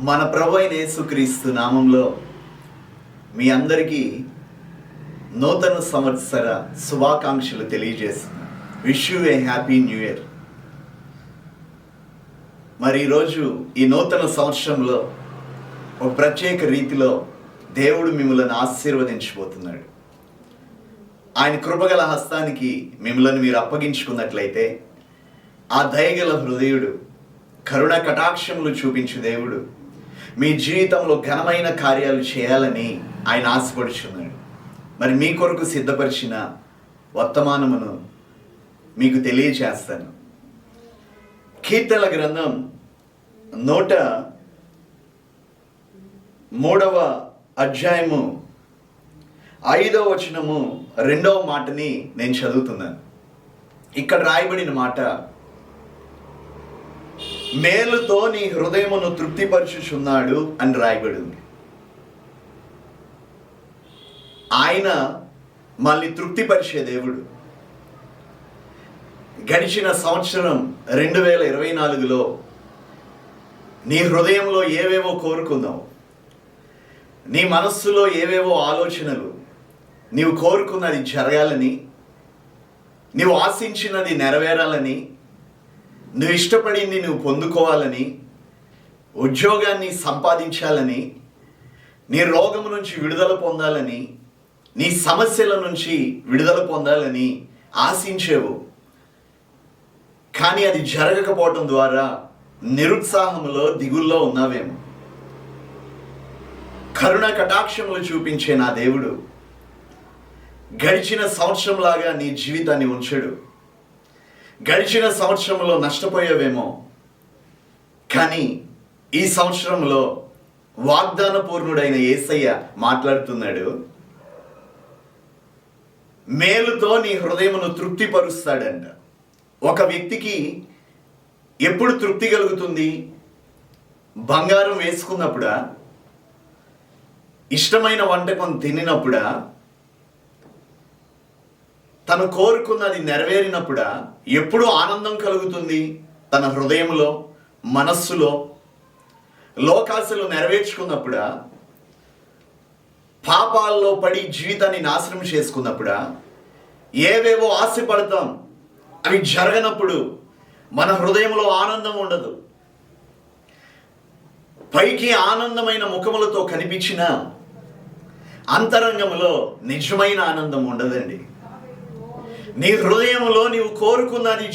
మన ప్రభు అయిన యేసుక్రీస్తు నామంలో మీ అందరికీ నూతన సంవత్సర శుభాకాంక్షలు తెలియజేస్తున్నాను. Wish you A happy new year. మరి ఈరోజు ఈ నూతన సంవత్సరంలో ఒక ప్రత్యేక రీతిలో దేవుడు మిమ్మల్ని ఆశీర్వదించబోతున్నాడు. ఆయన కృపగల హస్తానికి మిమ్మల్ని మీరు అప్పగించుకున్నట్లయితే ఆ దయగల హృదయుడు, కరుణ కటాక్షములు చూపించు దేవుడు మీ జీవితంలో ఘనమైన కార్యాలు చేయాలని ఆయన ఆశపడుచున్నాడు. మరి మీ కొరకు సిద్ధపరిచిన వర్తమానమును మీకు తెలియచేస్తాను. కీర్తనల గ్రంథం 103వ అధ్యాయము 5వ వచనము 2వ మాటని నేను చదువుతున్నాను. ఇక్కడ రాయబడిన మాట, మేలుతో నీ హృదయమును తృప్తిపరచుచున్నాడు అని రాయబడింది. ఆయన మళ్ళీ తృప్తిపరిచే దేవుడు. గడిచిన సంవత్సరం 2024లో నీ హృదయంలో ఏవేవో కోరుకున్నావు, నీ మనస్సులో ఏవేవో ఆలోచనలు, నీవు కోరుకున్నది జరగాలని, నీవు ఆశించినది నెరవేరాలని, నువ్వు ఇష్టపడింది నువ్వు పొందుకోవాలని, ఉద్యోగాన్ని సంపాదించాలని, నీ రోగము నుంచి విడుదల పొందాలని, నీ సమస్యల నుంచి విడుదల పొందాలని ఆశించేవు. కానీ అది జరగకపోవటం ద్వారా నిరుత్సాహంలో, దిగుల్లో ఉన్నావేమో. కరుణ కటాక్షములు చూపించే నా దేవుడు గడిచిన సంవత్సరంలాగా నీ జీవితాన్ని ఉంచడు. గడిచిన సంవత్సరంలో నష్టపోయావేమో, కానీ ఈ సంవత్సరంలో వాగ్దాన పూర్ణుడైన యేసయ్య మాట్లాడుతున్నాడు. మేలుతో నీ హృదయమును తృప్తిపరుస్తాడంట. ఒక వ్యక్తికి ఎప్పుడు తృప్తి కలుగుతుంది? బంగారం వేసుకున్నప్పుడా? ఇష్టమైన వంటకం తినినప్పుడా? తను కోరుకున్నది నెరవేరినప్పుడా? ఎప్పుడు ఆనందం కలుగుతుంది? తన హృదయంలో, మనస్సులో లోకాశలు నెరవేర్చుకున్నప్పుడా? పాపాల్లో పడి జీవితాన్ని నాశనం చేసుకున్నప్పుడా? ఏవేవో ఆశపడతాం, అవి జరగనప్పుడు మన హృదయంలో ఆనందం ఉండదు. పైకి ఆనందమైన ముఖములతో కనిపించిన అంతరంగంలో నిజమైన ఆనందం ఉండదండి. నీ హృదయంలో నీవు కోరుకున్నది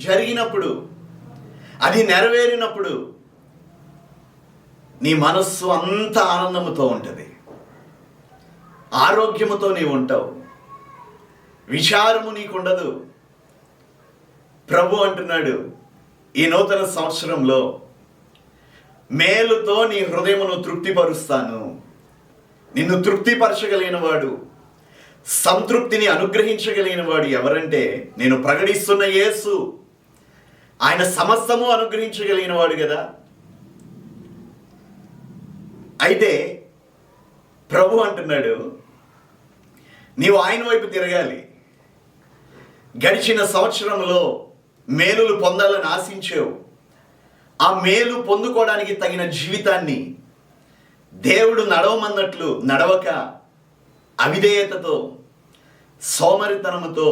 జరిగినప్పుడు, అది నెరవేరినప్పుడు నీ మనస్సు అంత ఆనందముతో ఉంటుంది. ఆరోగ్యముతో నీవు ఉంటావు, విచారము నీకుండదు. ప్రభు అంటున్నాడు, ఈ నూతన సంవత్సరంలో మేలుతో నీ హృదయమును తృప్తిపరుస్తాను. నిన్ను తృప్తిపరచగలిగిన వాడు, సంతృప్తిని అనుగ్రహించగలిగిన వాడు ఎవరంటే నేను ప్రకటిస్తున్న యేసు. ఆయన సమస్తము అనుగ్రహించగలిగిన వాడు కదా. అయితే ప్రభు అంటున్నాడు, నీవు ఆయన వైపు తిరగాలి. గడిచిన సంవత్సరంలో మేలులు పొందాలని ఆశించావు. ఆ మేలు పొందుకోవడానికి తగిన జీవితాన్ని దేవుడు నడవమన్నట్లు నడవక, అవిధేయతతో, సోమరితనముతో,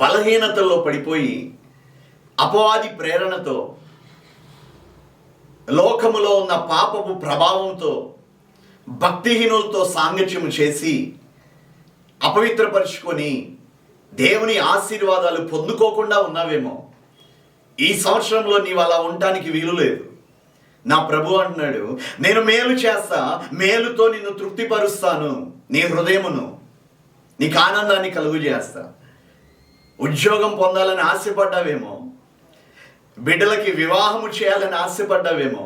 బలహీనతలో పడిపోయి, అపవాది ప్రేరణతో, లోకములో ఉన్న పాపపు ప్రభావంతో, భక్తిహీనులతో సాంగత్యము చేసి అపవిత్రపరుచుకొని దేవుని ఆశీర్వాదాలు పొందుకోకుండా ఉన్నావేమో. ఈ సంవత్సరంలో నీవు అలా ఉండటానికి వీలు లేదు. నా ప్రభు అంటున్నాడు, నేను మేలు చేస్తా, మేలుతో నిన్ను తృప్తిపరుస్తాను. నీ హృదయమును, నీకు ఆనందాన్ని కలుగు చేస్తా. ఉద్యోగం పొందాలని ఆశపడ్డావేమో, బిడ్డలకి వివాహము చేయాలని ఆశపడ్డావేమో,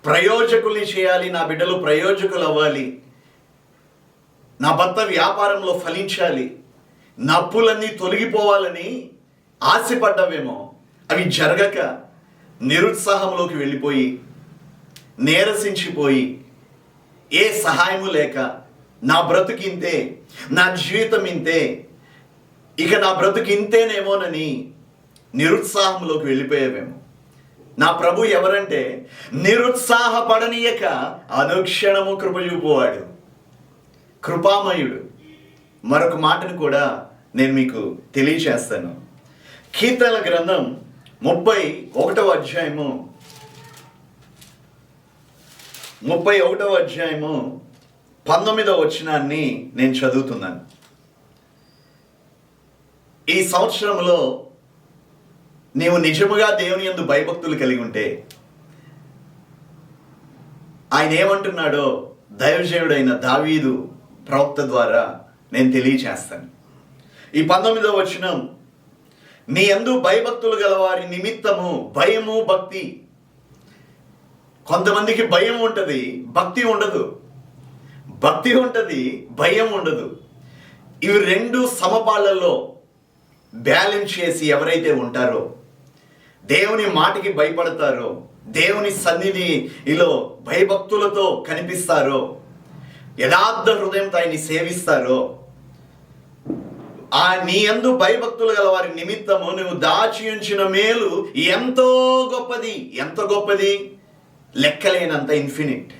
ప్రయోజకుల్ని చేయాలి, నా బిడ్డలు ప్రయోజకులు అవ్వాలి, నా భర్త వ్యాపారంలో ఫలించాలి, నా అప్పులన్నీ తొలగిపోవాలని ఆశపడ్డావేమో. అవి జరగక నిరుత్సాహంలోకి వెళ్ళిపోయి, నీరసించిపోయి, ఏ సహాయము లేక, నా బ్రతుకింతే, నా జీవితం ఇంతే, ఇక నా బ్రతుకు ఇంతేనేమోనని నిరుత్సాహంలోకి వెళ్ళిపోయావేమో. నా ప్రభు ఎవరంటే నిరుత్సాహపడనీయక అనుక్షణము కృప చూపువాడు, కృపామయుడు. మరొక మాటను కూడా నేను మీకు తెలియచేస్తాను. కీర్తనల గ్రంథం 31వ అధ్యాయము 19వ వచనాన్ని నేను చదువుతున్నాను. ఈ సంవత్సరంలో నీవు నిజముగా దేవుని యందు భయభక్తులు కలిగి ఉంటే ఆయన ఏమంటున్నాడో దైవజనుడైన దావీదు ప్రవక్త ద్వారా నేను తెలియచేస్తాను. ఈ 19వ వచనం, నీ యందు భయభక్తులు గల వారి నిమిత్తము భయము భక్తి. కొంతమందికి భయం ఉంటుంది, భక్తి ఉండదు. భక్తి ఉంటుంది, భయం ఉండదు. ఇవి రెండు సమపాళ్ళల్లో బ్యాలెన్స్ చేసి ఎవరైతే ఉంటారో, దేవుని మాటకి భయపడతారో, దేవుని సన్నిధిలో భయభక్తులతో కనిపిస్తారో, యథార్థ హృదయంతో ఆయన్ని సేవిస్తారో, నీ యందు భయభక్తులు గల వారి నిమిత్తము నువ్వు దాచి ఉంచిన మేలు ఎంతో గొప్పది. ఎంత గొప్పది? లెక్కలేనంత ఇన్ఫినిట్.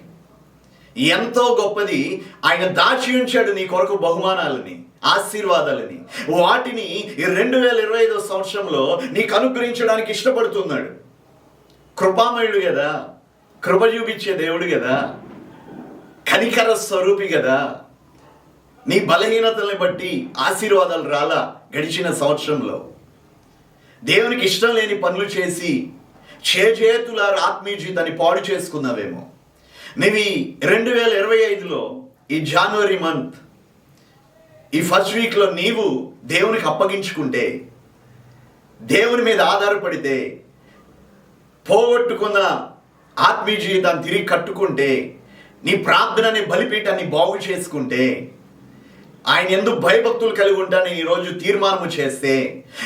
ఎంతో గొప్పది. ఆయన దాచి ఉంచాడు నీ కొరకు బహుమానాలని, ఆశీర్వాదాలని. వాటిని ఈ 2025వ సంవత్సరంలో నీకు అనుగ్రహించడానికి ఇష్టపడుతున్నాడు. కృపామయుడు కదా, కృప చూపించే దేవుడు కదా, కనికర స్వరూపి కదా. నీ బలహీనతల్ని బట్టి ఆశీర్వాదాలు రాలా గడిచిన సంవత్సరంలో. దేవునికి ఇష్టం లేని పనులు చేసి చేతుల ఆత్మీయ జీవితాన్ని పాడు చేసుకున్నావేమో. నీవి 2025లో ఈ జనవరి మంత్, ఈ ఫస్ట్ వీక్లో నీవు దేవునికి అప్పగించుకుంటే, దేవుని మీద ఆధారపడితే, పోగొట్టుకున్న ఆత్మీయ జీవితాన్ని తిరిగి కట్టుకుంటే, నీ ప్రార్థనని బలిపీఠాన్ని బాగు చేసుకుంటే, ఆయన ఎందుకు భయభక్తులు కలిగి ఉంటానని ఈరోజు తీర్మానము చేస్తే,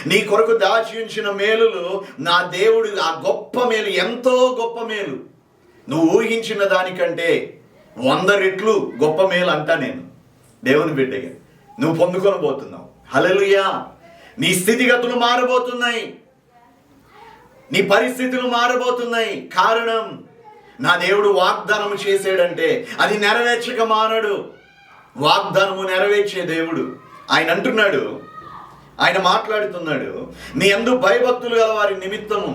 నీ కొరకు దాచి ఉంచిన మేలులు నా దేవుడు, ఆ గొప్ప మేలు, ఎంతో గొప్ప మేలు, నువ్వు ఊహించిన దానికంటే 100 రెట్లు గొప్ప మేలు అంటా నేను దేవుని బిడ్డగా నువ్వు పొందుకొని పోతున్నావు. హల్లెలూయా. నీ స్థితిగతులు మారబోతున్నాయి, నీ పరిస్థితులు మారబోతున్నాయి. కారణం, నా దేవుడు వాగ్దానం చేసాడంటే అది నెరవేర్చక మానడు. వాగ్దానము నెరవేర్చే దేవుడు. ఆయన అంటున్నాడు, ఆయన మాట్లాడుతున్నాడు, నీ యందు భయభక్తులు గల వారి నిమిత్తము,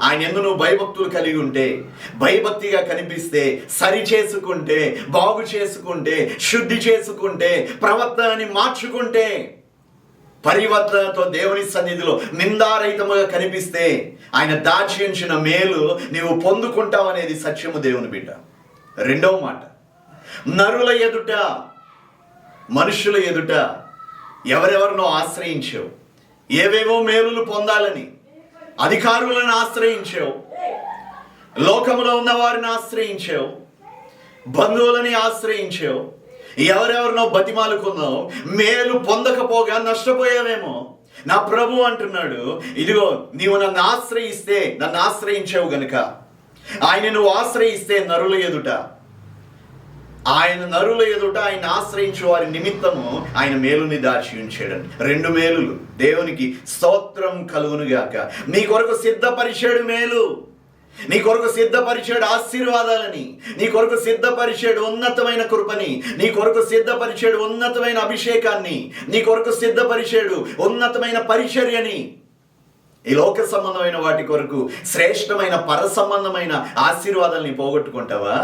ఆయన యందు నువ్వు భయభక్తులు కలిగి ఉంటే, భయభక్తిగా కనిపిస్తే, సరి చేసుకుంటే, బాగు చేసుకుంటే, శుద్ధి చేసుకుంటే, ప్రవర్తనని మార్చుకుంటే, పరివర్తనతో దేవుని సన్నిధిలో నిందారహితముగా కనిపిస్తే, ఆయన దాచి ఉంచిన మేలు నీవు పొందుకుంటావు అనేది సత్యము దేవుని బిడ్డ. రెండవ మాట, నరుల ఎదుట, మనుషుల ఎదుట ఎవరెవరినో ఆశ్రయించావు, ఏవేవో మేలులు పొందాలని అధికారులను ఆశ్రయించావు, లోకంలో ఉన్న వారిని ఆశ్రయించావు, బంధువులని ఆశ్రయించావు, ఎవరెవరినో బతిమాలుకున్నావు, మేలు పొందకపోగా నష్టపోయావేమో. నా ప్రభు అంటున్నాడు, ఇదిగో నీవు నన్ను ఆశ్రయిస్తే, నన్ను ఆశ్రయించావు గనుక, ఆయన నువ్వు ఆశ్రయిస్తే నరుల ఎదుట, ఆయన నరుల ఎదుట ఆయన ఆశ్రయించే వారి నిమిత్తము ఆయన మేలుని దాచి ఉంచాడండి. 2 మేలులు. దేవునికి స్తోత్రం కలుగునుగాక. నీ కొరకు సిద్ధపరిచాడు మేలు, నీ కొరకు సిద్ధపరిచాడు ఆశీర్వాదాలని, నీ కొరకు సిద్ధపరిచాడు ఉన్నతమైన కృపని, నీ కొరకు సిద్ధపరిచాడు ఉన్నతమైన అభిషేకాన్ని, నీ కొరకు సిద్ధపరిచాడు ఉన్నతమైన పరిచర్యని. ఈ లోక సంబంధమైన వాటి కొరకు శ్రేష్టమైన పర సంబంధమైన ఆశీర్వాదాలని పోగొట్టుకుంటావా?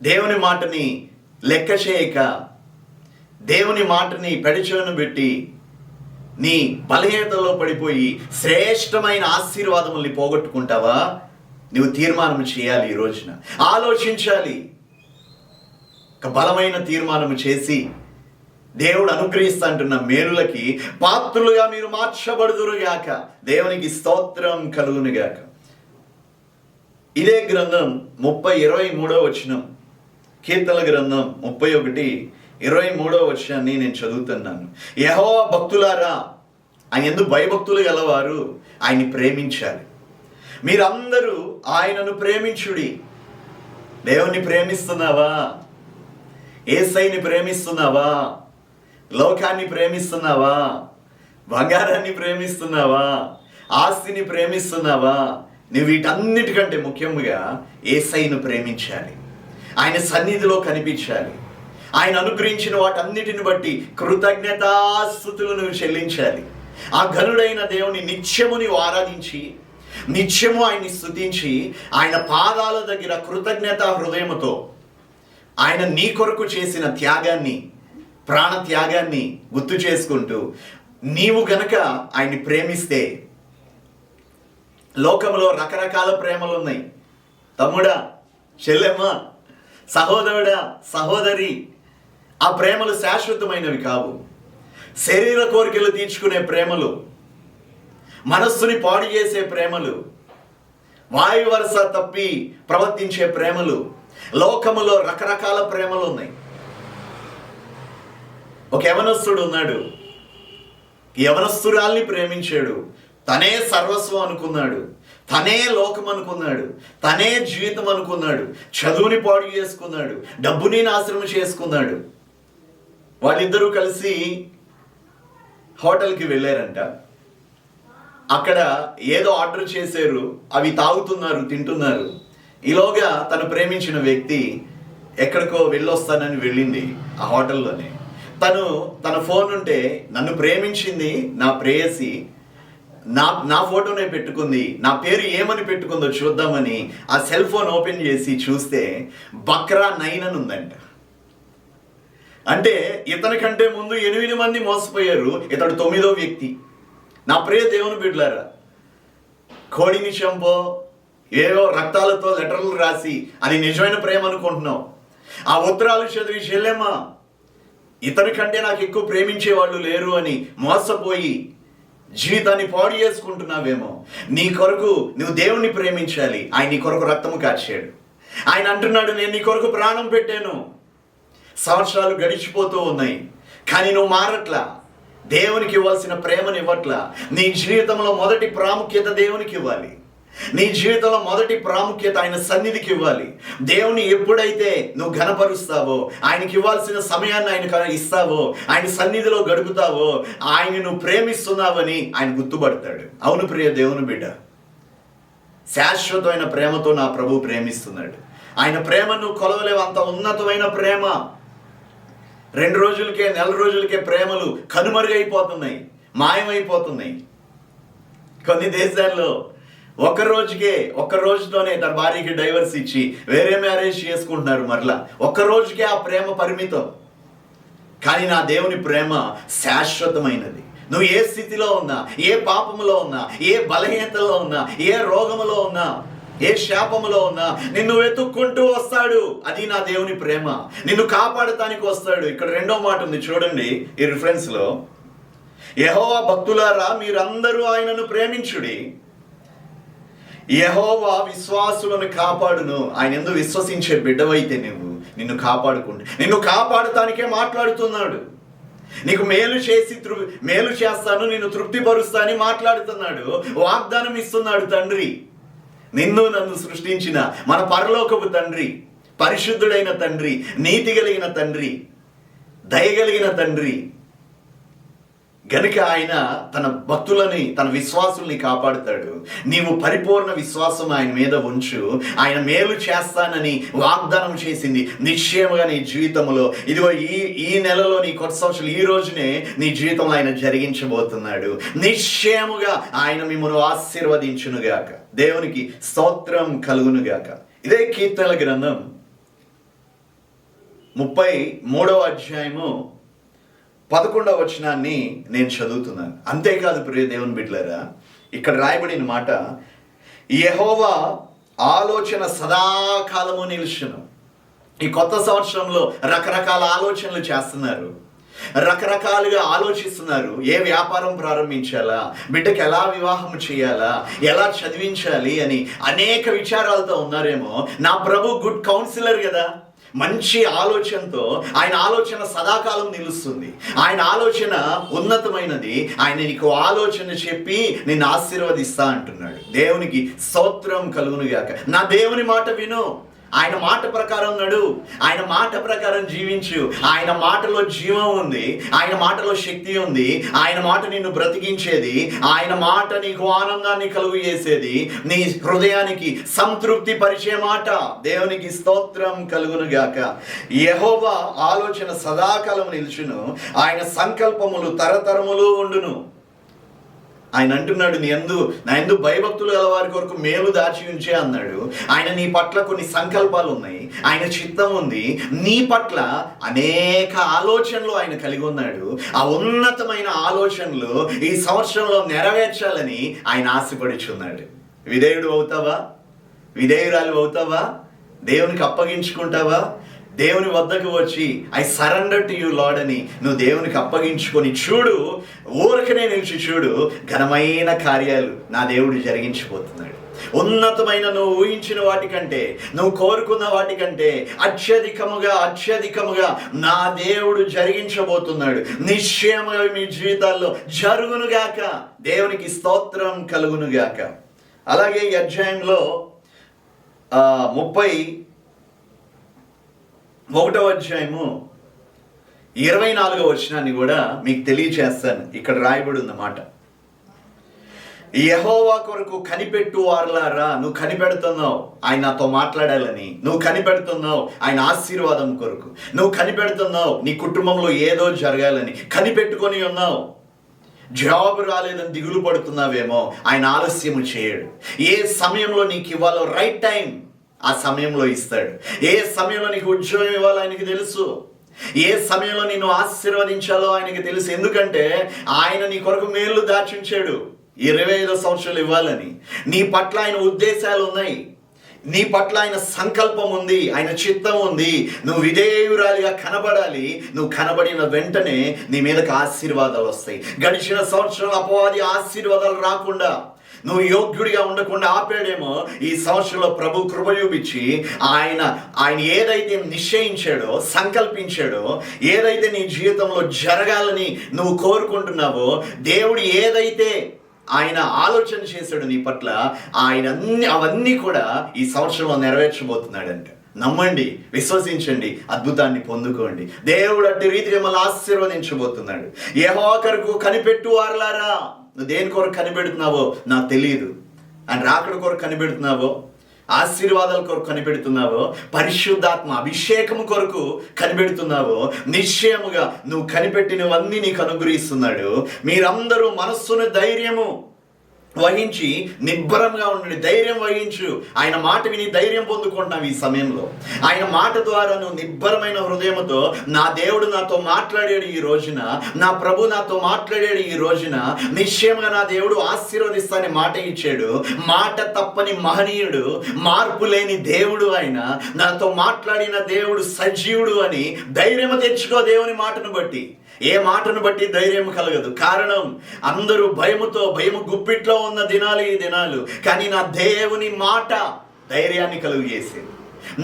దేవుని మాటని లెక్క చేయక, దేవుని మాటని పెడచెవిన పెట్టి, నీ బలహీనతలో పడిపోయి శ్రేష్టమైన ఆశీర్వాదముల్ని పోగొట్టుకుంటావా? నువ్వు తీర్మానం చేయాలి. ఈ రోజున ఆలోచించాలి. ఒక బలమైన తీర్మానం చేసి, దేవుడు అనుగ్రహిస్తాంటున్న మేలులకి పాత్రులుగా మీరు మార్చబడుదురుగాక. దేవునికి స్తోత్రం కలుగునుగాక. ఇదే గ్రంథం 23వ వచనం, కీర్తనల గ్రంథం 31:23వ వచనాన్ని నేను చదువుతున్నాను. యెహోవా భక్తులారా, ఆయన యందు భయభక్తులు గలవారు ఆయన్ని ప్రేమించాలి. మీరందరూ ఆయనను ప్రేమించుడి. దేవుణ్ణి ప్రేమిస్తున్నావా? యేసయ్యని ప్రేమిస్తున్నావా? లోకాన్ని ప్రేమిస్తున్నావా? బంగారాన్ని ప్రేమిస్తున్నావా? ఆస్తిని ప్రేమిస్తున్నావా? నువ్వు వీటన్నిటికంటే ముఖ్యంగా యేసయ్యను ప్రేమించాలి, ఆయన సన్నిధిలో కనిపించాలి, ఆయన అనుగ్రహించిన వాటన్నిటిని బట్టి కృతజ్ఞతాస్తుతులు నువ్వు చెల్లించాలి. ఆ ఘనుడైన దేవుని నిత్యము నీవు ఆరాధించి, నిత్యము ఆయన్ని స్తుతించి, ఆయన పాదాల దగ్గర కృతజ్ఞత హృదయముతో ఆయన నీ కొరకు చేసిన త్యాగాన్ని, ప్రాణ త్యాగాన్ని గుర్తు చేసుకుంటూ నీవు గనక ఆయన్ని ప్రేమిస్తే, లోకంలో రకరకాల ప్రేమలు ఉన్నాయి. తమ్ముడా, చెల్లెమ్మ, సహోదరుడా, సహోదరి, ఆ ప్రేమలు శాశ్వతమైనవి కావు. శరీర కోరికలు తీర్చుకునే ప్రేమలు, మనస్సుని పాడు చేసే ప్రేమలు, వాయు వరస తప్పి ప్రవర్తించే ప్రేమలు, లోకములో రకరకాల ప్రేమలు ఉన్నాయి. ఒక యవనస్తుడు ఉన్నాడు, యవనస్తురాల్ని ప్రేమించాడు. తనే సర్వస్వం అనుకున్నాడు, తనే లోకం అనుకున్నాడు, తనే జీవితం అనుకున్నాడు. చదువుని పాడు చేసుకున్నాడు, డబ్బుని నాశనం చేసుకున్నాడు. వాళ్ళిద్దరూ కలిసి హోటల్కి వెళ్ళారంట. అక్కడ ఏదో ఆర్డర్ చేశారు, అవి తాగుతున్నారు, తింటున్నారు. ఈలోగా తను ప్రేమించిన వ్యక్తి ఎక్కడికో వెళ్ళొస్తానని వెళ్ళింది ఆ హోటల్లోనే. తన ఫోన్ ఉంటే నన్ను ప్రేమించింది నా ప్రేయసి, నా ఫోటోనే పెట్టుకుంది, నా పేరు ఏమని పెట్టుకుందో చూద్దామని ఆ సెల్ ఫోన్ ఓపెన్ చేసి చూస్తే బక్రా 9 అని ఉందంట. అంటే ఇతని కంటే ముందు 8 మంది మోసపోయారు, ఇతడు 9వ వ్యక్తి. నా ప్రియ దేవుని బిడ్డలారా, కోడిని చంపో, ఏవో రక్తాలతో లెటర్లు రాసి అది నిజమైన ప్రేమ అనుకుంటున్నావు. ఆ ఉత్తరాలు చదివి చెల్లెమ్మ, ఇతని కంటే నాకు ఎక్కువ ప్రేమించే వాళ్ళు లేరు అని మోసపోయి జీవితాన్ని పాడు చేసుకుంటున్నావేమో. నీ కొరకు నువ్వు దేవుణ్ణి ప్రేమించాలి. ఆయన నీ కొరకు రక్తము కార్చాడు. ఆయన అంటున్నాడు, నేను నీ కొరకు ప్రాణం పెట్టాను. సంవత్సరాలు గడిచిపోతూ ఉన్నాయి, కానీ నువ్వు మారట్లా. దేవునికి ఇవ్వాల్సిన ప్రేమను ఇవ్వట్లా. నీ జీవితంలో మొదటి ప్రాముఖ్యత దేవునికి ఇవ్వాలి. నీ జీవితంలో మొదటి ప్రాముఖ్యత ఆయన సన్నిధికి ఇవ్వాలి. దేవుని ఎప్పుడైతే నువ్వు ఘనపరుస్తావో, ఆయనకి ఇవ్వాల్సిన సమయాన్ని ఆయన ఇస్తావో, ఆయన సన్నిధిలో గడుపుతావో, ఆయన నువ్వు ప్రేమిస్తున్నావని ఆయన గుర్తుపడతాడు. అవును ప్రియ దేవుని బిడ్డ, శాశ్వతమైన ప్రేమతో నా ప్రభు ప్రేమిస్తున్నాడు. ఆయన ప్రేమను కొలవలేవు, అంత ఉన్నతమైన ప్రేమ. 2 రోజులకే, నెల రోజులకే ప్రేమలు కనుమరుగైపోతున్నాయి, మాయమైపోతున్నాయి. కొన్ని దేశాల్లో ఒక్క రోజుతోనే తన భార్యకి డైవర్స్ ఇచ్చి వేరే మ్యారేజ్ చేసుకుంటున్నారు. మరలా ఒక్క రోజుకే ఆ ప్రేమ పరిమితం. కానీ నా దేవుని ప్రేమ శాశ్వతమైనది. నువ్వు ఏ స్థితిలో ఉన్నా, ఏ పాపములో ఉన్నా, ఏ బలహీనతలో ఉన్నా, ఏ రోగములో ఉన్నా, ఏ శాపములో ఉన్నా నిన్ను వెతుక్కుంటూ వస్తాడు. అది నా దేవుని ప్రేమ. నిన్ను కాపాడటానికి వస్తాడు. ఇక్కడ 2వ మాట ఉంది చూడండి ఈ రిఫరెన్స్ లో, యెహోవా భక్తులారా మీరందరూ ఆయనను ప్రేమించుడి, యెహోవా విశ్వాసులను కాపాడును. ఆయన యందు విశ్వసించే బిడ్డవైతే నిన్ను కాపాడుకుంటు, నిన్ను కాపాడటానికే మాట్లాడుతున్నాడు. నీకు మేలు చేస్తాను, నిన్ను తృప్తిపరుస్తా అని మాట్లాడుతున్నాడు. వాగ్దానం ఇస్తున్నాడు తండ్రి. నిన్ను నన్ను సృష్టించిన మన పరలోకపు తండ్రి, పరిశుద్ధుడైన తండ్రి, నీతి కలిగిన తండ్రి, దయగలిగిన తండ్రి గనుక ఆయన తన భక్తులని, తన విశ్వాసుల్ని కాపాడుతాడు. నీవు పరిపూర్ణ విశ్వాసం ఆయన మీద ఉంచు. ఆయన మేలు చేస్తానని వాగ్దానం చేసింది నిశ్చయముగా నీ జీవితంలో, ఇదిగో ఈ నెలలో, నీ కొత్త సంవత్సరం ఈ రోజునే నీ జీవితంలో ఆయన జరిగించబోతున్నాడు. నిశ్చయముగా ఆయన మిమ్మల్ని ఆశీర్వదించునుగాక. దేవునికి స్తోత్రం కలుగునుగాక. ఇదే కీర్తనల గ్రంథం 33వ అధ్యాయము 11వ వచనాన్ని నేను చదువుతున్నాను. అంతేకాదు ప్రియ దేవుని బిడ్డలారా, ఇక్కడ రాయబడిన మాట, యెహోవా ఆలోచన సదాకాలము నిలుచును. ఈ కొత్త సంవత్సరంలో రకరకాల ఆలోచనలు చేస్తున్నారు, రకరకాలుగా ఆలోచిస్తున్నారు. ఏ వ్యాపారం ప్రారంభించాలా, బిడ్డకి ఎలా వివాహం చేయాలా, ఎలా చదివించాలి అని అనేక విచారాలతో ఉన్నారేమో. నా ప్రభు గుడ్ కౌన్సిలర్ కదా, మంచి ఆలోచనతో. ఆయన ఆలోచన సదాకాలం నిలుస్తుంది. ఆయన ఆలోచన ఉన్నతమైనది. ఆయన నీకు ఆలోచన చెప్పి నిన్ను ఆశీర్వదిస్తా అంటున్నాడు. దేవునికి స్తోత్రం కలుగునుగాక. నా దేవుని మాట విను, ఆయన మాట ప్రకారం నడు, ఆయన మాట ప్రకారం జీవించు. ఆయన మాటలో జీవం ఉంది, ఆయన మాటలో శక్తి ఉంది, ఆయన మాట నిన్ను బ్రతికించేది, ఆయన మాట నీకు ఆనందాన్ని కలుగు చేసేది, నీ హృదయానికి సంతృప్తి పరిచే మాట. దేవునికి స్తోత్రం కలుగును గాక. యెహోవా ఆలోచన సదాకాలం నిలుచును, ఆయన సంకల్పములు తరతరములు ఉండును. ఆయన అంటున్నాడు, నా యందు భయభక్తులు గల వారి కొరకు మేలు దాచి ఉంచే అన్నాడు. ఆయన నీ పట్ల కొన్ని సంకల్పాలు ఉన్నాయి, ఆయన చిత్తం ఉంది, నీ పట్ల అనేక ఆలోచనలు ఆయన కలిగి ఉన్నాడు. ఆ ఉన్నతమైన ఆలోచనలు ఈ సంవత్సరంలో నెరవేర్చాలని ఆయన ఆశపడుచున్నాడు. విధేయుడు అవుతావా? విధేయురాలు అవుతావా? దేవునికి అప్పగించుకుంటావా? దేవుని వద్దకు వచ్చి I surrender to you lord అని నువ్వు దేవునికి అప్పగించుకొని చూడు. ఊరకనే నిలిచి చూడు, ఘనమైన కార్యాలు నా దేవుడు జరిగించిపోతున్నాడు. ఉన్నతమైన నువ్వు ఊహించిన వాటికంటే, నువ్వు కోరుకున్న వాటికంటే అత్యధికముగా నా దేవుడు జరిగించబోతున్నాడు. నిశ్చయముగా మీ జీవితాల్లో జరుగునుగాక. దేవునికి స్తోత్రం కలుగునుగాక. అలాగే ఈ అధ్యాయంలో 31వ అధ్యాయము 24వ వచనాన్ని కూడా మీకు తెలియచేస్తాను. ఇక్కడ రాయబడి ఉన్నమాట, యెహోవా కొరకు కనిపెట్టు వారలారా. నువ్వు కనిపెడుతున్నావు ఆయన నాతో మాట్లాడాలని, నువ్వు కనిపెడుతున్నావు ఆయన ఆశీర్వాదం కొరకు, నువ్వు కనిపెడుతున్నావు నీ కుటుంబంలో ఏదో జరగాలని కనిపెట్టుకొని ఉన్నావు. జాబ్ రాలేదని దిగులు పడుతున్నావేమో, ఆయన ఆలస్యము చేయడు. ఏ సమయంలో నీకు ఇవ్వాలో రైట్ టైం ఆ సమయంలో ఇస్తాడు. ఏ సమయంలో నీకు ఉద్యోగం ఇవ్వాలో ఆయనకి తెలుసు, ఏ సమయంలో నిన్ను ఆశీర్వదించాలో ఆయనకి తెలుసు. ఎందుకంటే ఆయన నీ కొరకు మేలు దాచించాడు. 25 సంవత్సరాలు ఇవ్వాలని నీ పట్ల ఆయన ఉద్దేశాలు ఉన్నాయి, నీ పట్ల ఆయన సంకల్పం ఉంది, ఆయన చిత్తం ఉంది. నువ్వు విధేయురాలిగా కనబడాలి. నువ్వు కనబడిన వెంటనే నీ మీదకి ఆశీర్వాదాలు వస్తాయి. గడిచిన సంవత్సరాలు అపవాది ఆశీర్వాదాలు రాకుండా, నువ్వు యోగ్యుడిగా ఉండకుండా ఆపాడేమో, ఈ సంవత్సరంలో ప్రభు కృప చూపించి ఆయన ఏదైతే నిశ్చయించాడో, సంకల్పించాడో, ఏదైతే నీ జీవితంలో జరగాలని నువ్వు కోరుకుంటున్నావో, దేవుడు ఏదైతే ఆయన ఆలోచన చేశాడు నీ పట్ల, అవన్నీ కూడా ఈ సంవత్సరంలో నెరవేర్చబోతున్నాడంట. నమ్మండి, విశ్వసించండి, అద్భుతాన్ని పొందుకోండి. దేవుడు అట్టి రీతిగా మళ్ళీ ఆశీర్వదించబోతున్నాడు. యెహోవా కొరకు కనిపెట్టు వారలారా. నువ్వు దేని కొరకు కనిపెడుతున్నావో నాకు తెలియదు. ఆయన రాకడ కొరకు కనిపెడుతున్నావో, ఆశీర్వాదాల కొరకు కనిపెడుతున్నావో, పరిశుద్ధాత్మ అభిషేకం కొరకు కనిపెడుతున్నావో, నిశ్చయముగా నువ్వు కనిపెట్టినవన్నీ నీకు అనుగ్రహిస్తున్నాడు. మీరందరూ మనస్సును ధైర్యము వహించి నిబ్బరంగా ఉండండి. ధైర్యం వహించు. ఆయన మాట విని ధైర్యం పొందుకుంటున్నావు ఈ సమయంలో. ఆయన మాట ద్వారా నువ్వు నిబ్బరమైన హృదయంతో, నా దేవుడు నాతో మాట్లాడాడు ఈ రోజున, నా ప్రభు నాతో మాట్లాడాడు ఈ రోజున, నిశ్చయంగా నా దేవుడు ఆశీర్వదిస్తానని మాట ఇచ్చాడు. మాట తప్పని మహనీయుడు, మార్పు లేని దేవుడు ఆయన, నాతో మాట్లాడిన దేవుడు సజీవుడు అని ధైర్యం తెచ్చుకో. దేవుని మాటను బట్టి, ఏ మాటను బట్టి ధైర్యం కలగదు. కారణం, అందరూ భయము గుప్పిట్లో ఉన్న దినాలు ఈ దినాలు. కానీ నా దేవుని మాట ధైర్యాన్ని కలుగు చేసేది,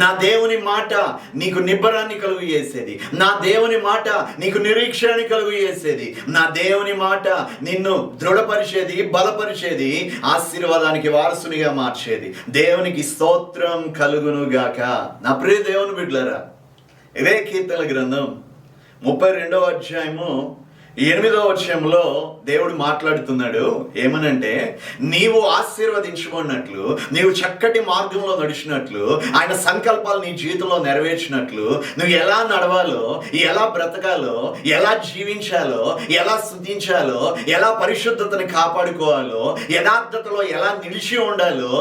నా దేవుని మాట నీకు నిబ్బరాన్ని కలుగు చేసేది, నా దేవుని మాట నీకు నిరీక్షణని కలుగు చేసేది, నా దేవుని మాట నిన్ను దృఢపరిచేది, బలపరిచేది, ఆశీర్వాదానికి వారసునిగా మార్చేది. దేవునికి స్తోత్రం కలుగును గాక. నా ప్రియ దేవుని బిడ్డలారా, ఇదే కీర్తన గ్రంథం 32వ అధ్యాయము 8వ వచనంలో దేవుడు మాట్లాడుతున్నాడు. ఏమనంటే, నీవు ఆశీర్వదించుకున్నట్లు, నీవు చక్కటి మార్గంలో నడిచినట్లు, ఆయన సంకల్పాలు నీ జీవితంలో నెరవేర్చినట్లు, నువ్వు ఎలా నడవాలో, ఎలా బ్రతకాలో, ఎలా జీవించాలో, ఎలా స్తుతించాలో, ఎలా పరిశుద్ధతని కాపాడుకోవాలో, యథార్థతలో ఎలా నిలిచి ఉండాలో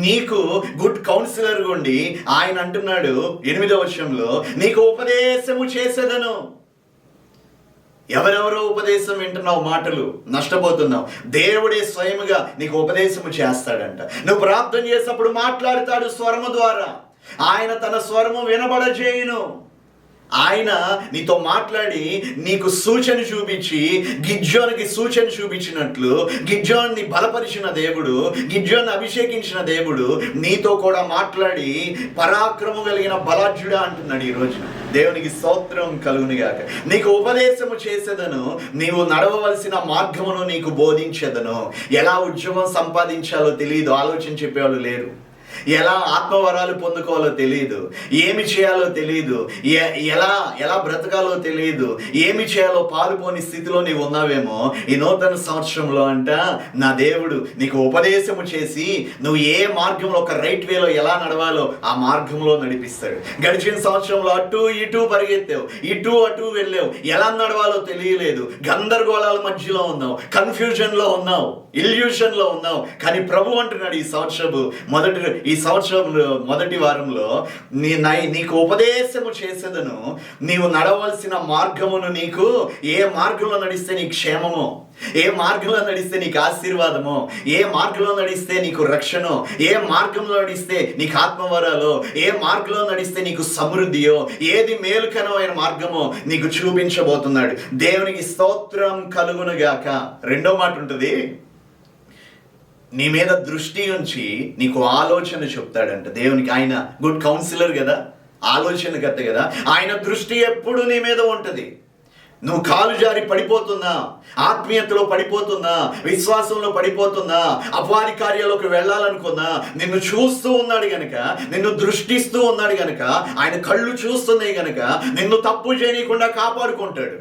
నీకు గుడ్ కౌన్సిలర్ ఉండి ఆయన అంటున్నాడు 8వ వచనంలో, నీకు ఉపదేశము చేసేదను. ఎవరెవరో ఉపదేశం వింటున్నావు, మాటలు నష్టపోతున్నావు. దేవుడే స్వయముగా నీకు ఉపదేశము చేస్తాడంట. నువ్వు ప్రార్థన చేసినప్పుడు మాట్లాడుతాడు స్వరము ద్వారా. ఆయన తన స్వరము వినబడజేయును. ఆయన నీతో మాట్లాడి నీకు సూచన చూపించి, గిద్యోనికి సూచన చూపించినట్లు, గిద్యోన్ని బలపరిచిన దేవుడు, గిద్యోన్ని అభిషేకించిన దేవుడు నీతో కూడా మాట్లాడి పరాక్రమం కలిగిన బలాఢ్యుడా అంటున్నాడు ఈ రోజున. దేవునికి స్తోత్రం కలుగునుగాక. నీకు ఉపదేశము చేసేదను, నీవు నడవవలసిన మార్గమును నీకు బోధించేదను. ఎలా ఉద్యోగం సంపాదించాలో తెలియదు, ఆలోచన చెప్పేవాళ్ళు లేరు. ఎలా ఆత్మవరాలు పొందుకోవాలో తెలియదు, ఏమి చేయాలో తెలియదు, ఎలా ఎలా బ్రతకాలో తెలియదు, ఏమి చేయాలో పాలుపోని స్థితిలో నీవు ఉన్నావేమో. ఈ నూతన సంవత్సరంలో అంట నా దేవుడు నీకు ఉపదేశము చేసి నువ్వు ఏ మార్గంలో ఒక రైట్ వేలో ఎలా నడవాలో ఆ మార్గంలో నడిపిస్తాడు. గడిచిన సంవత్సరంలో అటు ఇటు పరిగెత్తావు, ఇటు అటు వెళ్ళావు, ఎలా నడవాలో తెలియలేదు, గందరగోళాల మధ్యలో ఉన్నావు, కన్ఫ్యూజన్లో ఉన్నావు, ఇల్యూషన్లో ఉన్నావు. కానీ ప్రభు అంటున్నాడు ఈ సంవత్సరంలో మొదటి వారంలో నీకు ఉపదేశము చేసేదను, నీవు నడవలసిన మార్గమును, నీకు ఏ మార్గంలో నడిస్తే నీకు క్షేమమో, ఏ మార్గంలో నడిస్తే నీకు ఆశీర్వాదమో, ఏ మార్గంలో నడిస్తే నీకు రక్షణో, ఏ మార్గంలో నడిస్తే నీకు ఆత్మవరాలో, ఏ మార్గంలో నడిస్తే నీకు సమృద్ధియో, ఏది మేలుకరమైన మార్గమో నీకు చూపించబోతున్నాడు. దేవునికి స్తోత్రం కలుగునుగాక. రెండో మాట ఉంటుంది, నీ మీద దృష్టి ఉంచి నీకు ఆలోచన చెప్తాడంట. దేవునికి ఆయన గుడ్ కౌన్సిలర్ కదా, ఆలోచనకర్త కదా. ఆయన దృష్టి ఎప్పుడు నీ మీద ఉంటుంది. నువ్వు కాలు జారి పడిపోతున్నా, ఆత్మీయతలో పడిపోతున్నా, విశ్వాసంలో పడిపోతున్నా, అపవాది కార్యాలకు వెళ్ళాలనుకున్నా, నిన్ను చూస్తూ ఉన్నాడు గనక, నిన్ను దృష్టిస్తూ ఉన్నాడు గనక, ఆయన కళ్ళు చూస్తున్నాయి గనక నిన్ను తప్పు చేయకుండా కాపాడుకుంటాడు.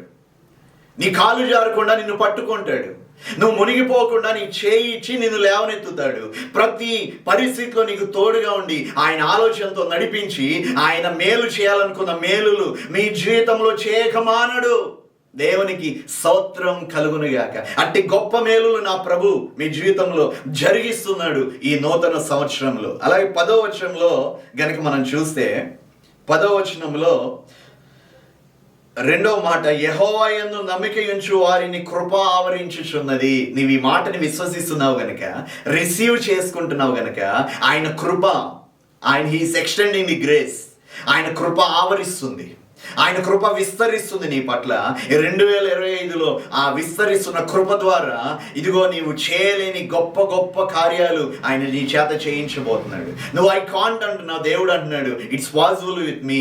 నీ కాలు జారకుండా నిన్ను పట్టుకుంటాడు. నువ్వు మునిగిపోకుండా నీ చేయి ఇచ్చి నిన్ను లేవనెత్తుతాడు. ప్రతి పరిస్థితిలో నీకు తోడుగా ఉండి ఆయన ఆలోచనతో నడిపించి ఆయన మేలు చేయాలనుకున్న మేలులు మీ జీవితంలో చేయకమానడు. దేవునికి స్తోత్రం కలుగునుగాక. అట్టి గొప్ప మేలులు నా ప్రభు మీ జీవితంలో జరిగిస్తున్నాడు ఈ నూతన సంవత్సరంలో. అలాగే 10వ వచనంలో గనక మనం చూస్తే 10వ వచనంలో రెండవ మాట, యెహోవా యందు నమ్మిక ఉంచు వారిని కృప ఆవరించుచున్నది. నీవు ఈ మాటని విశ్వసిస్తున్నావు గనక, రిసీవ్ చేసుకుంటున్నావు గనక ఆయన కృప, హీస్ ఎక్స్టెండింగ్ ది గ్రేస్, ఆయన కృప ఆవరిస్తుంది, ఆయన కృప విస్తరిస్తుంది నీ పట్ల. 2025లో ఆ విస్తరిస్తున్న కృప ద్వారా ఇదిగో నీవు చేయలేని గొప్ప గొప్ప కార్యాలు ఆయన నీ చేత చేయించబోతున్నాడు. నువ్వు ఐ కాంట్ అంటున్నావు, దేవుడు అంటున్నాడు ఇట్స్ పాసిబుల్ విత్ మీ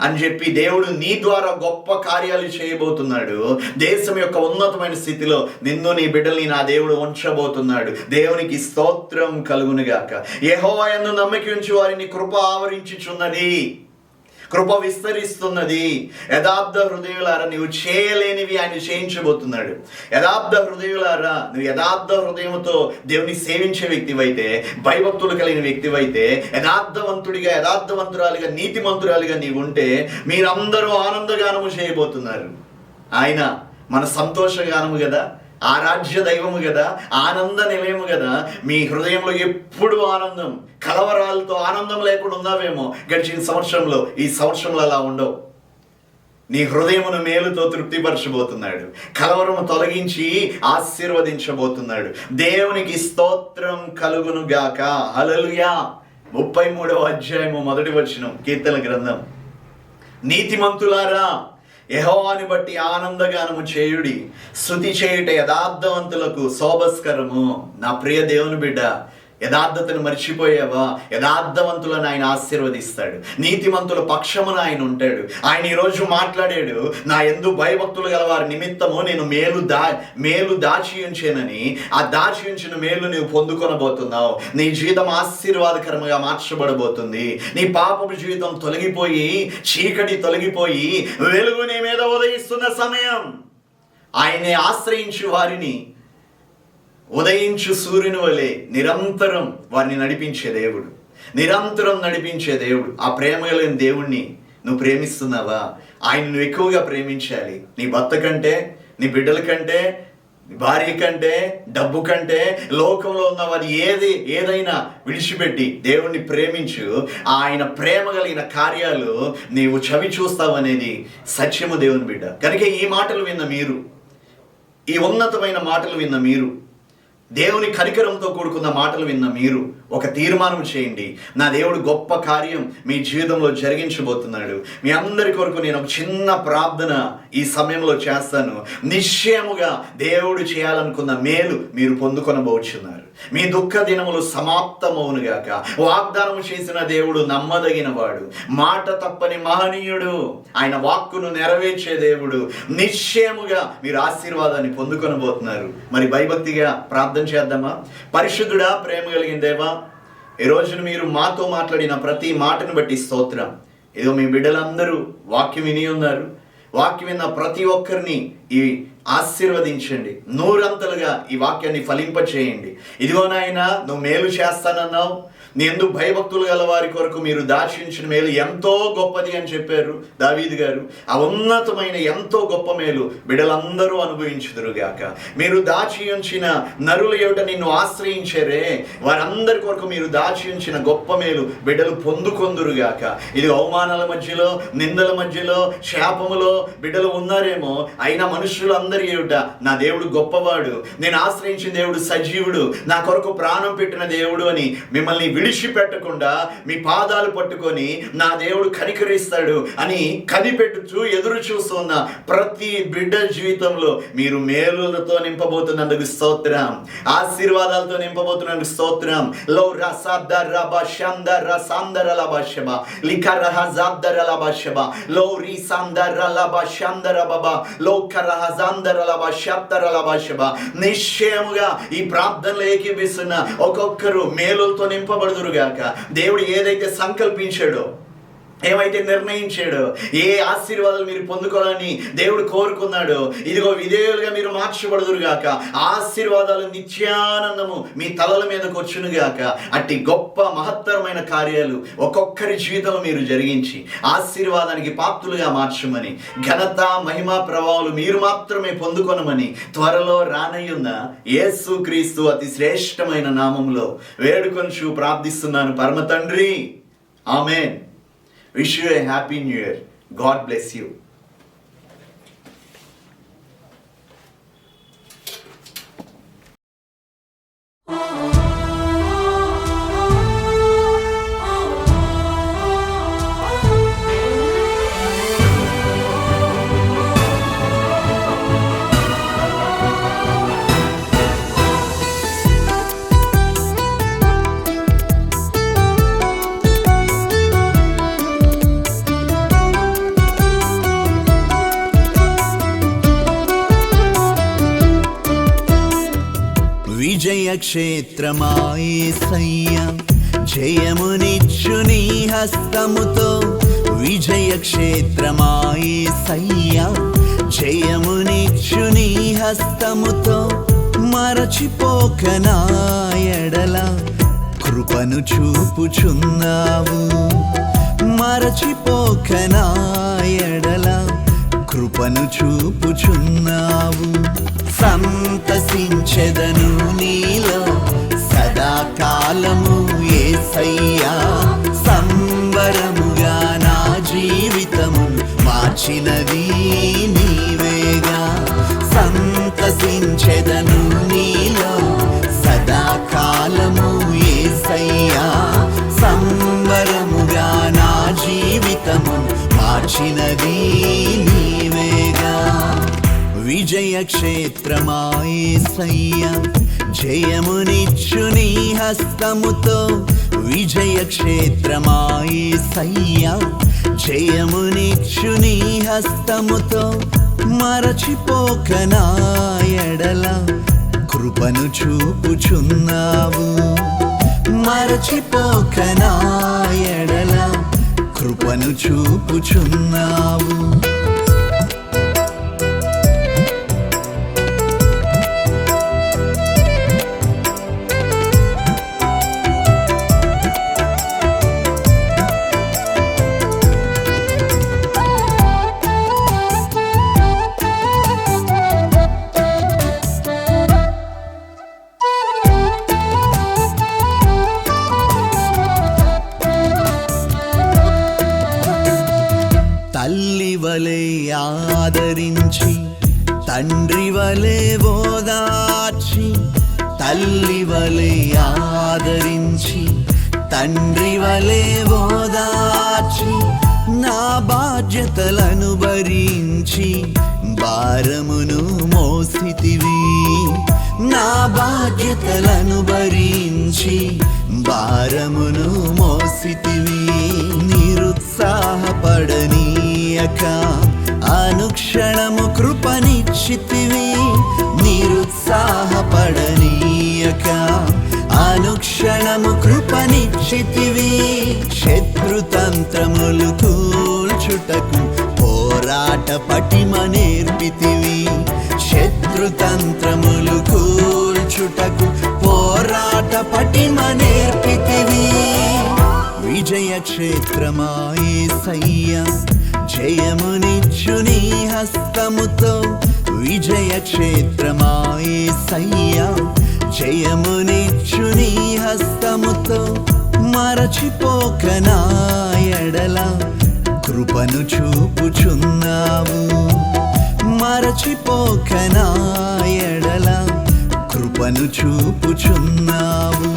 అని చెప్పి దేవుడు నీ ద్వారా గొప్ప కార్యాలు చేయబోతున్నాడు. దేశం యొక్క ఉన్నతమైన స్థితిలో నిన్ను నీ బిడ్డల్ని నా దేవుడు ఉంచబోతున్నాడు. దేవునికి స్తోత్రం కలుగునుగాక. యెహోవా యందు నమ్మిక ఉంచు వారిని కృప ఆవరించుచున్నది, కృప విస్తరిస్తున్నది. యథార్థ హృదయులారా, నువ్వు చేయలేనివి ఆయన చేయించబోతున్నాడు. యథార్థ హృదయులారా, నువ్వు యథార్థ హృదయంతో దేవుని సేవించే వ్యక్తివైతే, భయభక్తులు కలిగిన వ్యక్తివైతే, యథార్థవంతురాలిగా నీతిమంతురాలిగా నీవు ఉంటే మీరందరూ ఆనందగానము చేయబోతున్నారు. ఆయన మన సంతోషగానము కదా, ఆరాధ్య దైవము కదా, ఆనంద నిలయము కదా. మీ హృదయంలో ఎప్పుడు ఆనందం, కలవరాలతో ఆనందం లేకుండా ఉన్నావేమో గడిచిన సంవత్సరంలో. ఈ సంవత్సరంలో అలా ఉండవు. నీ హృదయమును మేలుతో తృప్తిపరచబోతున్నాడు, కలవరము తొలగించి ఆశీర్వదించబోతున్నాడు. దేవునికి స్తోత్రం కలుగును గాక. హల్లెలూయా. 33వ అధ్యాయము 1వ వచనం కీర్తన గ్రంథం, నీతిమంతులారా యెహోవాని బట్టి ఆనందగానము చేయుడి, స్తుతి చేయుట యథార్థవంతులకు శోభస్కరము. నా ప్రియ దేవుని బిడ్డ, యథార్థతను మర్చిపోయావా? యథార్థవంతులను ఆయన ఆశీర్వదిస్తాడు. నీతిమంతుల పక్షమున ఆయన ఉంటాడు. ఆయన ఈరోజు మాట్లాడాడు, నా యందు భయభక్తులు గల వారి నిమిత్తము నేను మేలు దాచి ఉంచేనని. ఆ దాచి ఉంచిన మేలు నీవు పొందుకొనబోతున్నావు. నీ జీవితం ఆశీర్వాదకరంగా మార్చబడబోతుంది. నీ పాపపు జీవితం తొలగిపోయి, చీకటి తొలగిపోయి, వెలుగు నీ మీద ఉదయిస్తున్న సమయం. ఆయన్ని ఆశ్రయించు వారిని ఉదయించు సూర్యుని వలె నిరంతరం వారిని నడిపించే దేవుడు, నిరంతరం నడిపించే దేవుడు. ఆ ప్రేమ కలిగిన దేవుణ్ణి నువ్వు ప్రేమిస్తున్నావా? ఆయన నువ్వు ఎక్కువగా ప్రేమించాలి. నీ భర్త కంటే, నీ బిడ్డల కంటే, నీ భార్య కంటే, డబ్బు కంటే, లోకంలో ఉన్న వారి ఏదైనా విడిచిపెట్టి దేవుణ్ణి ప్రేమించు. ఆయన ప్రేమ కలిగిన కార్యాలు నీవు చవి చూస్తావనేది సత్యము దేవుని బిడ్డ. కనుక ఈ మాటలు విన్న మీరు, ఈ ఉన్నతమైన మాటలు విన్న మీరు, దేవుని కనికరంతో కూడుకున్న మాటలు విన్న మీరు ఒక తీర్మానం చేయండి. నా దేవుడు గొప్ప కార్యం మీ జీవితంలో జరిగించబోతున్నాడు. మీ అందరి కొరకు నేను ఒక చిన్న ప్రార్థన ఈ సమయంలో చేస్తాను. నిశ్చయముగా దేవుడు చేయాలనుకున్న మేలు మీరు పొందుకొనబోచున్నారు. మీ దుఃఖ దినములు సమాప్తమవునుగాక. వాగ్దానము చేసిన దేవుడు నమ్మదగిన వాడు, మాట తప్పని మహనీయుడు, ఆయన వాక్కును నెరవేర్చే దేవుడు. నిశ్చయముగా మీరు ఆశీర్వాదాన్ని పొందుకొనబోతున్నారు. మరి భయభక్తిగా ప్రార్థన చేద్దామా? పరిశుద్ధుడా, ప్రేమ కలిగిన దేవా, ఈ రోజున మీరు మాతో మాట్లాడిన ప్రతి మాటను బట్టి స్తోత్రం. ఇదిగో మీ బిడ్డలందరూ వాక్యం విని ఉన్నారు. వాక్యం విన్న ప్రతి ఒక్కరిని ఈ ఆశీర్వదించండి, నూరంతలుగా ఈ వాక్యాన్ని ఫలింపచేయండి. ఇదిగో నాయనా, నువ్వు మేలు చేస్తానన్నావు, నీ యందు భయభక్తులు గల వారి కొరకు మీరు దాచించిన మేలు ఎంతో గొప్పది అని చెప్పారు దావీదు గారు. ఆ ఉన్నతమైన ఎంతో గొప్ప మేలు బిడ్డలందరూ అనుభవించుదురుగాక. మీరు దాచి ఉంచిన నరుల ఎదుట నిన్ను ఆశ్రయించారే, వారందరి కొరకు మీరు దాచి ఉంచిన గొప్ప మేలు బిడ్డలు పొందుకొందురుగాక. ఇది అవమానాల మధ్యలో, నిందల మధ్యలో, శాపములో బిడ్డలు ఉన్నారేమో, అయినా మనుషులందరి ఎదుట నా దేవుడు గొప్పవాడు, నేను ఆశ్రయించిన దేవుడు సజీవుడు, నా కొరకు ప్రాణం పెట్టిన దేవుడు అని మిమ్మల్ని విడిచిపెట్టకుండా మీ పాదాలు పట్టుకొని నా దేవుడు కనికరిస్తాడు అని కనిపెట్టుచు ఎదురు చూస్తున్న ప్రతి బిడ్డ జీవితంలో మీరు మేలులతో నింపబోతున్నందుకు స్తోత్రం, ఆశీర్వాదాలతో నింపబోతున్నందుకు స్తోత్రం. లో రసదరబ షందరసందరలబషబ లికరహజదరలబషబ లో రిసందరలబ షందరబబ లో కరహజందరలబ షత్తరలబషబ. నిశ్చయముగా ఈ ప్రార్థనలు ఏకీపిస్తున్న ఒక్కొక్కరు మేలులతో నింపబడుదురుగాక. దేవుడు ఏదైతే సంకల్పించాడో, ఏమైతే నిర్ణయించాడో, ఏ ఆశీర్వాదాలు మీరు పొందుకోవాలని దేవుడు కోరుకున్నాడో, ఇదిగో విధేయులుగా మీరు మార్చబడుదురుగాక. ఆశీర్వాదాలు నిత్యానందము మీ తలల మీదకు వచ్చునుగాక. అట్టి గొప్ప మహత్తరమైన కార్యాలు ఒక్కొక్కరి జీవితంలో మీరు జరిగించి ఆశీర్వాదానికి పాత్రులుగా మార్చమని, ఘనత మహిమ ప్రభావాలు మీరు మాత్రమే పొందుకొనమని త్వరలో రానయ్యున్న యేసు క్రీస్తు అతి శ్రేష్టమైన నామములో వేడుకొనుచు ప్రార్థిస్తున్నాను పరమ తండ్రి. ఆమేన్. Wish you a happy new year. God bless you. విజయక్షేత్రమా యేసయ్యా, జయమునిచ్చు నీ హస్తముతో. విజయక్షేత్రమా యేసయ్యా, జయమునిచ్చు నీ హస్తముతో. మరచిపోక నా ఎడల కృపను చూపుచున్నావు, మరచిపోక నా ఎడల కృపను చూపుచున్నావు. సంతసించెదను నీలో సదాకాలము యేసయ్యా, సంబరముగా నా జీవితము మార్చినది నీవేగా. సంతసించెదను నీలో సదాకాలము యేసయ్యా, సంబరముగా నా జీవితము మార్చినది నీవేగా. విజయక్షేత్రమా యేసయ్యా, జయమునిచ్చు నీ హస్తముతో. విజయక్షేత్రమా యేసయ్యా, జయమునిచ్చు నీ హస్తముతో. మరచిపోక నా ఎడల కృపను చూపుచున్నావు, మరచిపోక నా ఎడల కృపను చూపుచున్నావు. తల్లి వలె ఆదరించి, తండ్రి వలె ఓదార్చి. తల్లి వలె ఆదరించి, తండ్రి వలె ఓదార్చి. నా బాధ్యతలను భరించి భారమును మోసితివి, నా బాధ్యతలను భరించి భారమును మోసితివి. నిరుత్సాహపడనీయక అనుక్షణము కృపనిచ్చితివి, నిరుత్సాహపడనీయక అనుక్షణము కృపని పటిమ నేర్పితివి. శత్రుతంత్రములు కూల్చుటకు పోరాట పటిమ నేర్పితివి. విజయ క్షేత్రమా యేసయ్యా, జయమునిచ్చు నీ హస్తముతో. విజయ క్షేత్రమా యేసయ్యా, జయమునిచ్చు నీ హస్తముతో. మరచిపోక నా ఎడల కృపను చూపుచున్నావు. మరచిపోక నా ఎడల కృపను చూపుచున్నావు.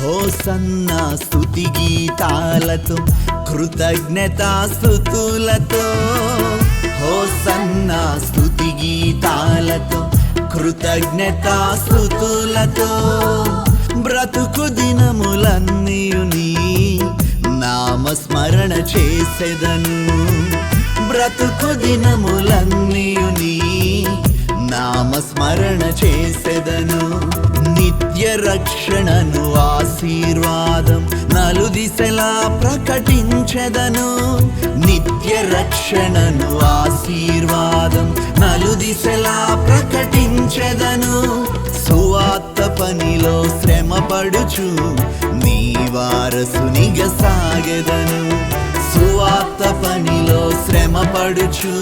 హోసన్నా స్తుతి గీతాలతో, కృతజ్ఞతాస్తుతులతో. హోసన్నా స్తుతి గీతాలతో, కృతజ్ఞతాస్తుతులతో. బ్రతుకు దినములన్నీయు నీ నామస్మరణ చేసెదను. బ్రతుకు దినములన్నీయు నీ నామస్మరణ చేసెదను. నిత్య రక్షణను ఆశీర్వాదం నలుదిశలా ప్రకటించెదను. నిత్య రక్షణను ఆశీర్వాదం నలుదిశలా ప్రకటించెదను. సువార్త పనిలో శ్రమపడుచు నీ వారసునిగా సాగెదను. సువార్త పనిలో శ్రమపడుచు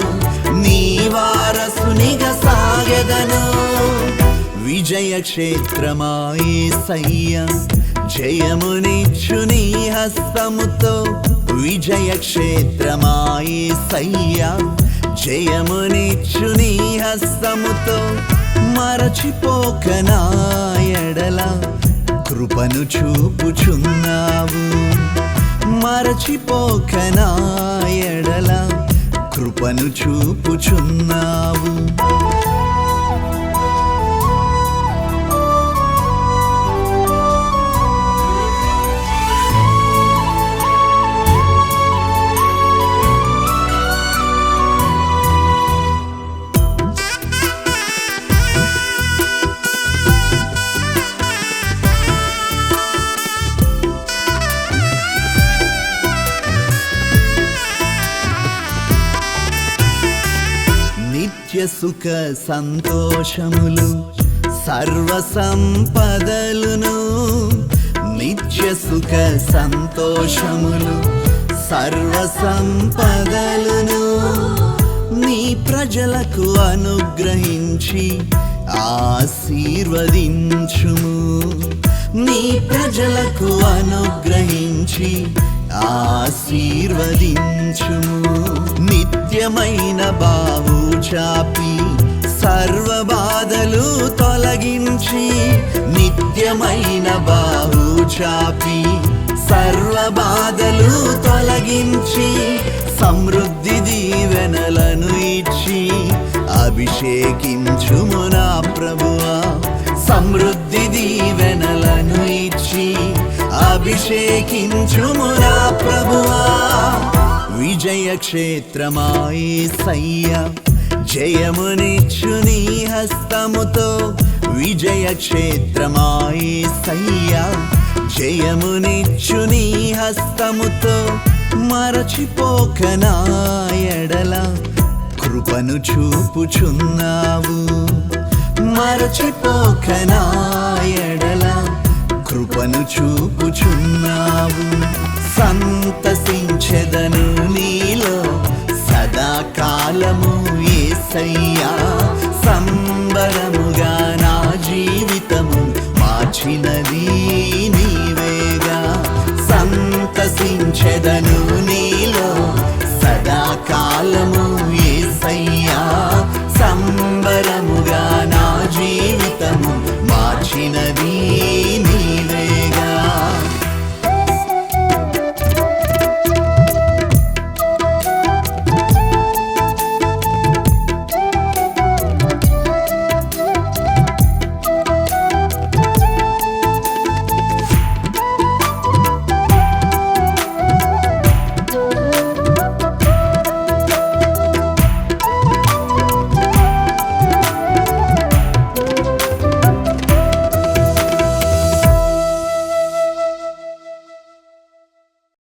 నీ వారసునిగా సాగెదను. విజయ క్షేత్రమా యేసయ్యా, జయమునిచ్చు నీ హస్తముతో. విజయ క్షేత్రమా యేసయ్యా, జయమునిచ్చు నీ హస్తముతో. మరచిపోక నా ఎడల కృపను చూపుచున్నావు. మరచిపోక నా ఎడల కృపను చూపుచున్నావు. నిత్య సుఖ సంతోషములు సర్వ సంపదలును. నిత్య సుఖ సంతోషములు సర్వ సంపదలును. నీ ప్రజలకు అనుగ్రహించి ఆశీర్వదించుము. నీ ప్రజలకు అనుగ్రహించి ఆశీర్వదించుము. నిత్యమైన బావు చాపి సర్వ బాధలు తొలగించి. నిత్యమైన బావు చాపి సర్వ బాధలు తొలగించి. సమృద్ధి దీవెనలను ఇచ్చి అభిషేకించుము నా ప్రభువా. సమృద్ధి దీవెనలను ఇచ్చి అభిషేకించుము నా ప్రభువా. విజయ క్షేత్రమా యేసయ్యా, జయమునిచ్చు నీ హస్తముతో. విజయ క్షేత్రమా యేసయ్యా, జయమునిచ్చు నీ హస్తముతో. మరచిపోక నా ఎడల కృపను చూపుచున్నావు. మరచిపోక నా ఎడల కృపను చూపుచున్నావు. సంతసించెదను నీలో సదాకాలము యేసయ్యా. సంబరముగా నా జీవితము మార్చినది నీవేగా. సంతసించెదను నీలో సదాకాలము